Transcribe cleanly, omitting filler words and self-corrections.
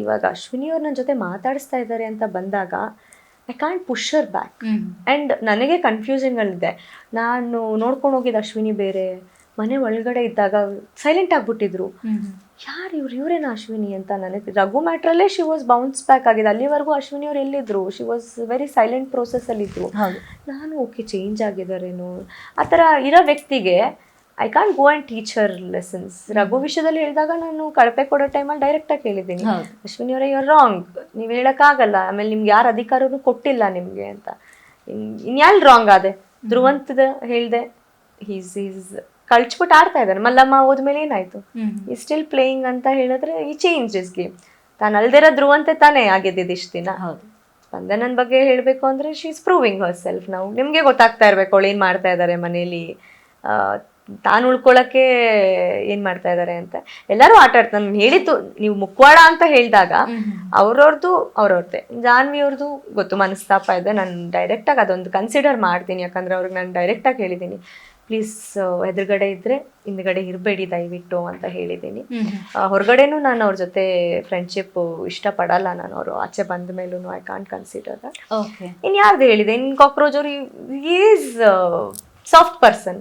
ಇವಾಗ ಅಶ್ವಿನಿ ಅವ್ರು ನನ್ನ ಜೊತೆ ಮಾತಾಡಿಸ್ತಾ ಇದ್ದಾರೆ ಅಂತ ಬಂದಾಗ ಐ ಕಾಂಟ್ ಪುಷರ್ ಬ್ಯಾಕ್. ಆ್ಯಂಡ್ ನನಗೆ ಕನ್ಫ್ಯೂಷನ್ಗಳಿದೆ. ನಾನು ನೋಡ್ಕೊಂಡು ಹೋಗಿದ್ದು ಅಶ್ವಿನಿ ಬೇರೆ, ಮನೆ ಒಳಗಡೆ ಇದ್ದಾಗ ಸೈಲೆಂಟ್ ಆಗಿಬಿಟ್ಟಿದ್ರು. ಯಾರು ಇವರೇನಾ ಅಶ್ವಿನಿ ಅಂತ ನನಗೆ ರಘು ಮ್ಯಾಟ್ರಲ್ಲೇ ಶಿ ವಾಸ್ ಬೌನ್ಸ್ ಬ್ಯಾಕ್ ಆಗಿದೆ. ಅಲ್ಲಿವರೆಗೂ ಅಶ್ವಿನಿ ಅವ್ರು ಎಲ್ಲಿದ್ರು, ಶಿ ವಾಸ್ ವೆರಿ ಸೈಲೆಂಟ್ ಪ್ರೋಸೆಸ್ಸಲ್ಲಿದ್ದರು. ನಾನು ಓಕೆ ಚೇಂಜ್ ಆಗಿದ್ದಾರೇನೋ ಆ ಥರ ಇರೋ ವ್ಯಕ್ತಿಗೆ I can't go and teach her lessons. Raghu ವಿಷಯದಲ್ಲಿ ಹೇಳಿದಾಗ ನಾನು ಕಳಪೆ ಕೊಡೋ ಟೈಮಲ್ಲಿ ಡೈರೆಕ್ಟಾಗಿ ಹೇಳಿದ್ದೀನಿ, ಅಶ್ವಿನಿ ಅವರೇ ಯುವರ್ ರಾಂಗ್, ನೀವು ಹೇಳೋಕ್ಕಾಗಲ್ಲ, ಆಮೇಲೆ ನಿಮ್ಗೆ ಯಾರು ಅಧಿಕಾರನೂ ಕೊಟ್ಟಿಲ್ಲ ನಿಮಗೆ ಅಂತ. ಇನ್ಯಾಲ್ ರಾಂಗ್ ಆದೆ? ಧ್ರುವಂತದ ಹೇಳಿದೆ, ಈಸ್ ಕಳ್ಚ್ಬಿಟ್ಟು ಆಡ್ತಾ ಇದ್ದಾನೆ. ಮಲ್ಲಮ್ಮ ಹೋದ್ಮೇಲೆ ಏನಾಯ್ತು, ಈ ಸ್ಟಿಲ್ ಪ್ಲೇಯಿಂಗ್ ಅಂತ ಹೇಳಿದ್ರೆ ಈ ಚೇಂಜ್ ಇಸ್ ಗೇಮ್. ತಾನು ಅಲ್ದಿರೋ ಧ್ರುವಂತೆ ತಾನೇ ಆಗಿದ್ದಿದ್ದು ಇಷ್ಟು ದಿನ. ಸ್ಪಂದನನ ಬಗ್ಗೆ ಹೇಳಬೇಕು ಅಂದರೆ she is proving Har self. ನಾವು ನಿಮಗೆ ಗೊತ್ತಾಗ್ತಾ ಇರಬೇಕು ಅವಳು ಏನು ಮಾಡ್ತಾ ಇದ್ದಾರೆ ಮನೇಲಿ, ತಾನು ಉಳ್ಕೊಳ್ಳೋಕ್ಕೆ ಏನು ಮಾಡ್ತಾ ಇದ್ದಾರೆ ಅಂತ. ಎಲ್ಲರೂ ಆಟ ಆಡ್ತಾರೆ. ನಾನು ಹೇಳಿದ್ದು ನೀವು ಮುಕ್ವಾಡ ಅಂತ ಹೇಳಿದಾಗ ಅವ್ರವ್ರದ್ದೇ. ಜಾನ್ವಿ ಅವ್ರದ್ದು ಗೊತ್ತು ಮನಸ್ತಾಪ ಇದೆ. ನಾನು ಡೈರೆಕ್ಟಾಗಿ ಅದೊಂದು ಕನ್ಸಿಡರ್ ಮಾಡ್ತೀನಿ, ಯಾಕಂದರೆ ಅವ್ರಿಗೆ ನಾನು ಡೈರೆಕ್ಟಾಗಿ ಹೇಳಿದ್ದೀನಿ, ಪ್ಲೀಸ್ ಎದುರುಗಡೆ ಇದ್ದರೆ ಹಿಂದ್ಗಡೆ ಇರಬೇಡಿ ದಯವಿಟ್ಟು ಅಂತ ಹೇಳಿದ್ದೀನಿ. ಹೊರಗಡೆನೂ ನಾನು ಅವ್ರ ಜೊತೆ ಫ್ರೆಂಡ್ಶಿಪ್ ಇಷ್ಟಪಡಲ್ಲ. ನಾನು ಅವರು ಆಚೆ ಬಂದ ಮೇಲೂ ಐ ಕಾಂಟ್ ಕನ್ಸಿಡರ್ ದಟ್. ಇನ್ಯಾರ್ದು ಹೇಳಿದೆ, ಇನ್ನು ಕಾಕ್ರೋಚ್ ಅವರು ಈಸ್ ಸಾಫ್ಟ್ ಪರ್ಸನ್.